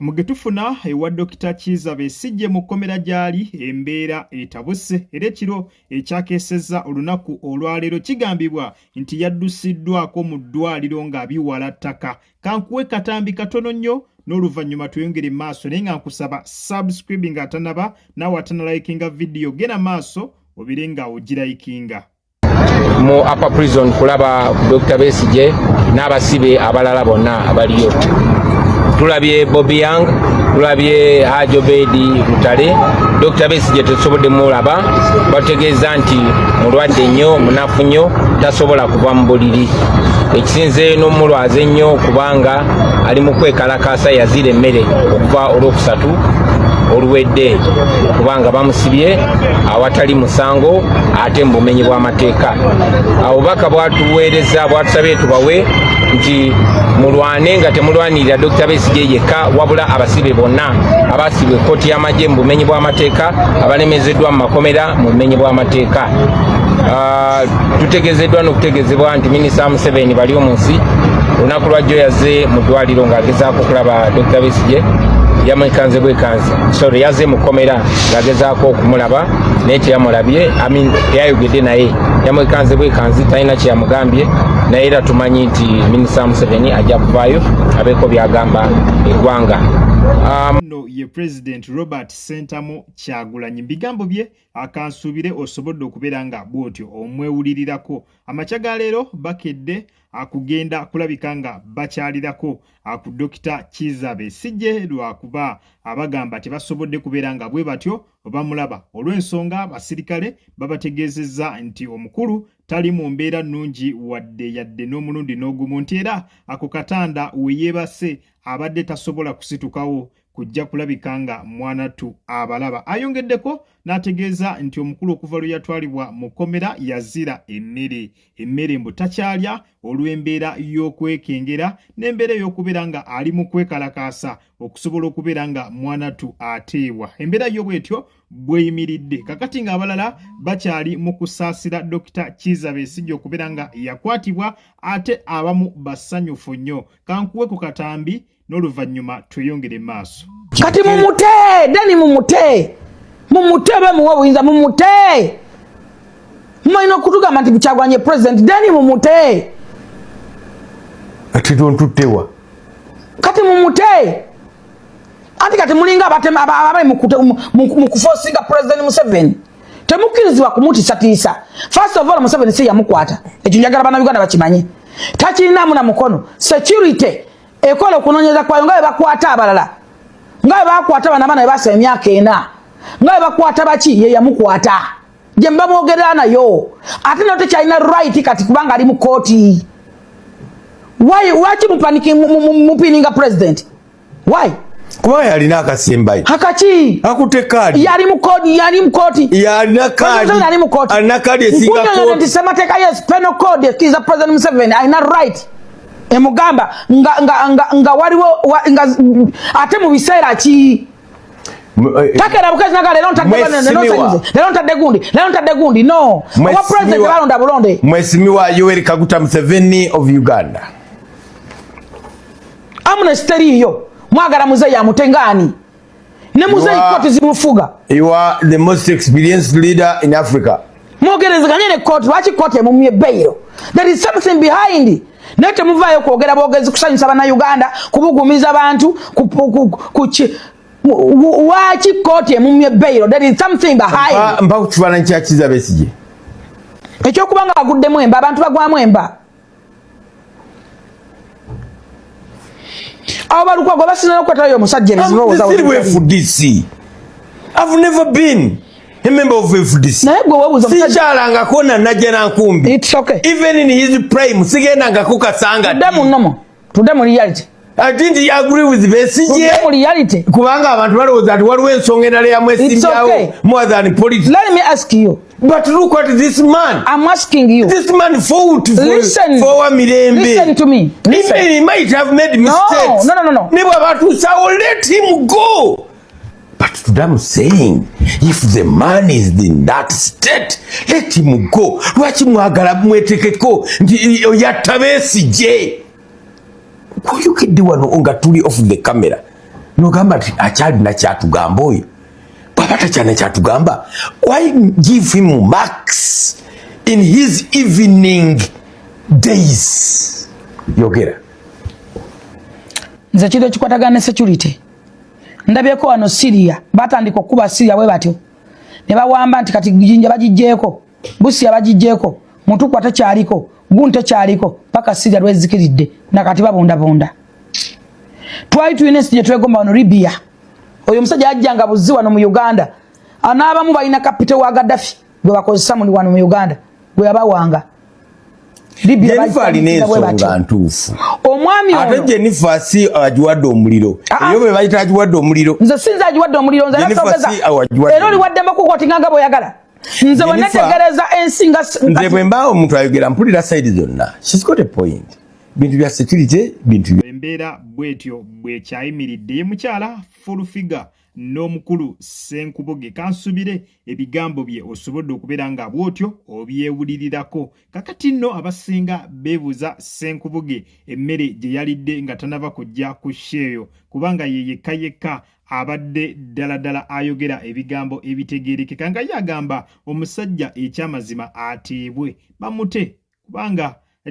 Mugetufuna ewa Dr. Kizza Besigye mu kkomera gyali embeera etabuse era ekiro ekyakesezza olunaku olwaleero kigambibwa nti yaddusiddwako mu ddwaliro ng'abiwala ttaka. Kankuwe katambi katono nnyo n'oluvannyuma tuyongere maaso naye nga nkusaba subscribe nga atanaba nawe atanalayikinga video gena maaso obire nga ogirayikinga. Mu upper prison kulaba Dr. Besigye n'abasibe abalala bonna abaliyo. Tulabye Bobby Young, tulabye Haji Obedi Lutale, Dr. Besigye tetusobodde mulaba, bategeeza nti mulwadde nnyo, munafu nnyo, tasobola kuva mu buliri. Ekisinze n'omulwaze nnyo kubanga ali mu kwekalakaasa yazira emmere okuva olwokusatu oluwedde kubanga bamusibye awatali musango ate mu bumenyi bw'amateeka. Obubaka bwatuweereza bwatusabye tubawe nti mulwane nga temulwanirira Dr. Besigye yekka wabula abasibe bonna abasibwe kkooti y'amagye mu bumenyi bw'amateeka abalemezeddwa mu makomera mu bumenyi bw'amateeka. Tutegezeddwa n'okutegeezebwa nti Minisita Museveni bali mu nsi olunaku lwajjo yazze mu ddwaliro ng'agezaako okulaba Dr. Besigye yamwekanze bwekanze yaze mu kkomera ng'agezaako okumulaba naye teyamulabye teyayogedde naye yamwekanze bwekanzi talina kyeyamugambye naye era tumanyi nti Minisita Museveni ajja kuvaayo abeeko byagamba eggwanga. No ye President Robert Sentamu Kyagulanyi bigambo bye akansuubire osobodde okubeera nga bw'otyo omwewulirirako. Amakya ga leero bakedde akugenda kulabika nga bakyalirako aku Dr. Kizza Besigye lwakuba abagamba tebasobodde kubeera nga bwe batyo bamulaba olw'ensonga abasirikale babategeezezza nti omukulu tali mu mbeera nnungi wadde yadde n'omulundi n'ogumu nti era ako katanda we yeebase abadde tasobola kusitukawo kujja kulabika nga mwanatu abalaba. Ayongeddeko n'ategeeza nti omukulu okuva lwe yatwalibwa mu kkomera yazira emmere mbu takyalya olw'embeera y'okwekengera n'embeera y'okubeera nga ali mu kwekalakaasa okusobola okubeera nga mwanatu ateebwa. Embeera y'obwetyo bweyimiridde kakati ng'abalala bakyali mu kusaasira Dr. Kizza Besigye okubeera nga yakwatibwa ate abamu basanyufu nnyo. Kankuwe ku katambi n'oluvannyuma tweyongere maaso. Kati mumute dani mumute bemuwa obuyinza mumute mmalina okutugamba nti Kyagulanyi president dani mumute ati tontutewa kati mumute anti kati mulinga abali mu kufosinga President Museveni temukkirizibwa kumutiisatiisa. First of all Museveni si yamukwata ekyo njagala bannayuganda bakimanye takirinamu na mukono security ekola okunoonyeza kwayo nga bakwata abalala nga bakwata bana basa emyaka 4 nga bakwata baki ye yamukwata je mbamwogerera nayo ate no tekyalina right kati kubanga ali mu kooti. Why mupininga president? Why? Kuba yalina akasembayo akaki akutekadi yali mu kooti yalina kadi esinga kooti nti semateeka yes penal code Kizza President Museveni alina right emugamba nga waliwo ate mu biseera ki takera bukazi naga lero ntadde gundi no owa president balonda bulonde mwesimiwa Yoweri Kaguta Museveni of Uganda amnesty yo mwagala muzeyi amutengani ne muzeyi kooti zimufuga. You are the most experienced leader in Africa. Mwogerezeganye ne kooti lwaki kooti emumye bail? There is something behind. Nete muvaayo kwogera bwogezi kusanyusa bannayuganda kubugumiza abantu waki kooti emumye bail? There is something behind. Mpa kukifaananyi kya Kizza Besigye ekyokubanga aguddemu emba abantu bagwamu emba abo balukwago basinayo okwetalayo omusajja FDC. I've never been a member of FDC. Sikyalangako na Najja Nkumbi. It's okay. Even in his prime, sigendangako Kasanga. Today mu reality. I didn't agree with Besigye. Today mu reality. Kubanga abantu balowooza nti waliwo ensonga endala yamwesimbawo more than politics. Let me ask you. But look at this man. I'm asking you. This man fought for Mirembe. Listen to me. Listen. He might have made mistakes. No. Let him go. But today I'm saying, if the man is in that state, let him go. Lwaki mwagala mwetekeko nti yatta Besigye? Kuyukidde wano nga tuli off the camera. nogamba ati akyalina kyatugamba oyo bw'aba takyalina kyatugamba why give him marks in his evening days yogera nze kiro ekikwatagana ne security ndabyeko wano Syria batandika okuba Syria bwe batyo ne bawamba nti kati jinja bagijjeeko Busia bagijjeeko mutukwa takyaliko gunte kyaliko paka Syria lwezikiridde nakati babonda twali tuyina sije twegomba wano Libya oyo musajja ajjanga buzi wano mu Uganda anaabamu balina kapite wa Gaddafi gwe bakozesa mu wano mu Uganda gwe yabawanga Libya Jennifer alinesonga ntuufu omwami ono ate Jennifer si ajuwadde omuliro eyo bwe bayita ajuwadde omuliro nze sinza ajuwadde omuliro nze nasogeza era oli waddemu kukotinganga boyagala nze wenetegereza ensinga nze bwe mbaawo omuntu ayogera mpulira side zonna she's got a point bintu bya security bintu embeera bwetyo bwekyayimiridde ye mukyala full figure n'omukulu Ssenkubuge kansubire ebigambo bye osobodde okubeera nga bwotyo obyewulirirako kakati nno abasinga beebuuza Ssenkubuge emmere gye yalidde nga tanava kujja ku sheeyo kubanga ye yekka abadde ddala ayogera ebigambo ebitegeerekeka nga yagamba omusajja ekyamazima ateebwe bamute kubanga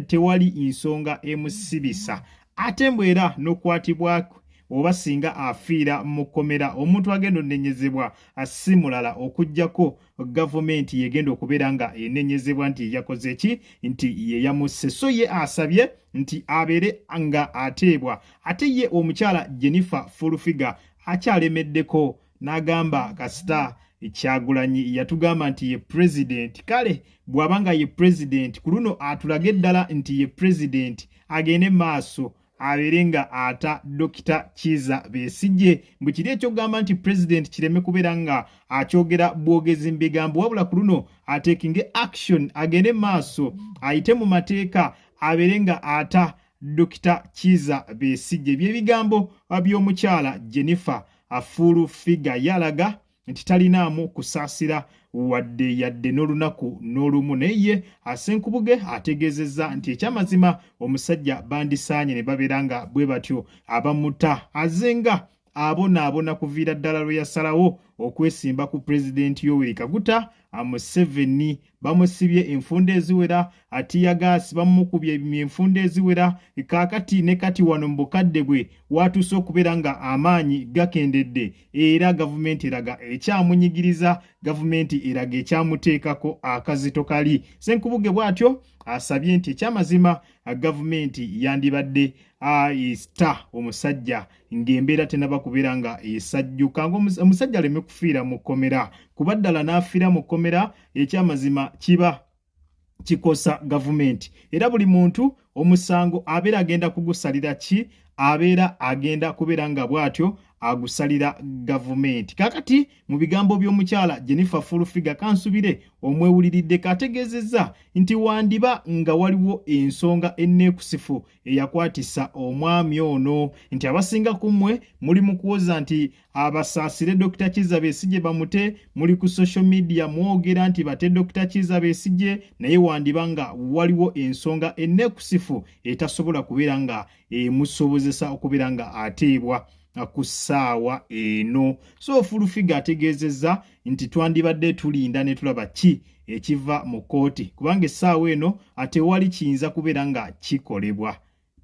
tewali nsonga emusibisa ate mbwera n'okwatibwako oba singa afiira mu kkomera omuntu agenda onenyezebwa si mulala okujjako gavumenti yegenda okubeera nga enenyezebwa nti yakoze ki nti ye yamusse so ye asabye nti abeere nga ateebwa ate ye omukyala Jennifer Fulufiga akyalemeddeko n'agamba kasita Kyagulanyi yatugamba nti ye president kale bw'abanga ye president ku luno atulage ddala nti ye president agende maaso aberenga ata Dr. Kizza Besigye mbukiri ekyogamba nti president kireme kubeera nga akyogera bwogezi mbigambo wabula ku luno atekinge action agende maaso ayite mu mateeka aberenga ata Dr. Kizza Besigye byebigambo by'omukyala Jennifer Fulufiga yalaga nti talinaamu kusaasira wadde yadde n'olunaku n'olumu naye Ssenkubuge ategeezezza nti ekyamazima omusajja bandisaanye ne babeera nga bwe batyo abamuta azenga abonaabona kuviira ddala lwe yasalawo okwesimba ku pulezidenti Yoweri Kaguta Museveni bamusibye enfunda eziwera atiyagaasi bamukubye enfunda eziwera kaakati ne kati wano mu bukadde bwe watuuse okubeera nga amaanyi gakendedde era gavumenti eraga ekyamunyigiriza gavumenti eraga ekyamuteekako akazito kali Ssenkubuge bw'atyo asabye nti ekyamazima gavumenti yandibadde ista omusajja ng'embeera tenaba kubeera nga esajjuka ng'omusajja aleme kufiira mu kkomera kuba ddala n'afiira mu kkomera ekyamazima kiba kikosa gavumenti era buli muntu omusango abeera agenda kugusalira ki abeera agenda kubeera nga bw'atyo agusalira gavumenti kakati mu bigambo by'omukyala Jennifer Fulufiga kansubire omwewuliridde kategeezezza nti wandiba nga waliwo ensonga enneekusifu eyakwatisa omwami ono nti abasinga ku mmwe muli mu kuwoza nti abasaasire Dr. Kizza Besigye bamute muli ku social media mwogera nti bate Dr. Kizza Besigye naye wandiba nga waliwo ensonga enneekusifu etasobola kubeera nga emusobozesa okubeera nga ateebwa ku ssaawa eno so Fulufiga ategeezezza nti twandibadde tulinda ne tulaba ki ekiva mu kooti kubanga essaawa eno tewali kiyinza kubeera nga kikolebwa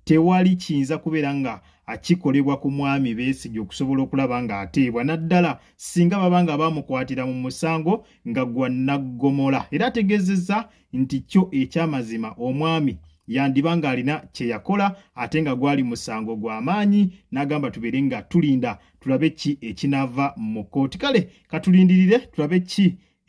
tewali kiyinza kubeera nga akikolebwa ku mwami Besigye okusobola okulaba nga ateebwa naddala singa babanga bamukwatira mu musango nga gwa naggomola era ategeezezza nti kyo ekyamazima omwami yandibanga alina kye yakola ate nga gwali musango gw'amaanyi n'agamba tubeere nga tulinda tulabe ki ekinava mu kooti kale katulindirire tulabe ki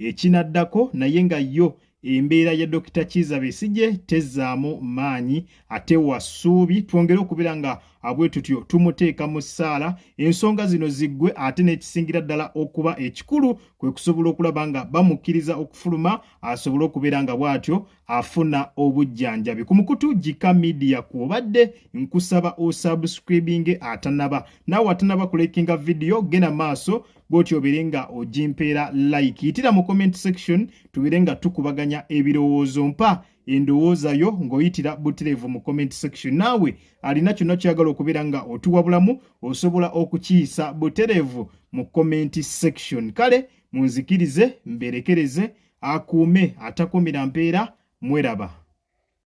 ekinaddako naye nga yo embeera ya Dr. Kizza Besigye tezzaamu maanyi ate wasuubi twongere okubeera nga abwe tutyo tumuteeka mu ssaala ensonga zino ziggwe ate n'ekisingira ddala okuba ekikulu kwe kusobola okulaba nga bamukkiriza okufuluma asobole okubeera nga bw'atyo afuna obujjanjabi. Ku mukutu Jika Media kwobadde nkusaba osubscribing atanaba. Nawe atanaba kulekinga video gena maaso bw'otyo oberenga ojimpeera like. Yitira mu comment section tuberenga tukubaganya ebirowoozo mpa endowooza yo ng'oyitira Butereevu mu comment section. Naawe alina kyonna kyagala okubeera nga otuwabulamu osobola okukiyisa Butereevu mu comment section. Kale munzikirize mberekereze akuume atakomera mpeera mweraba.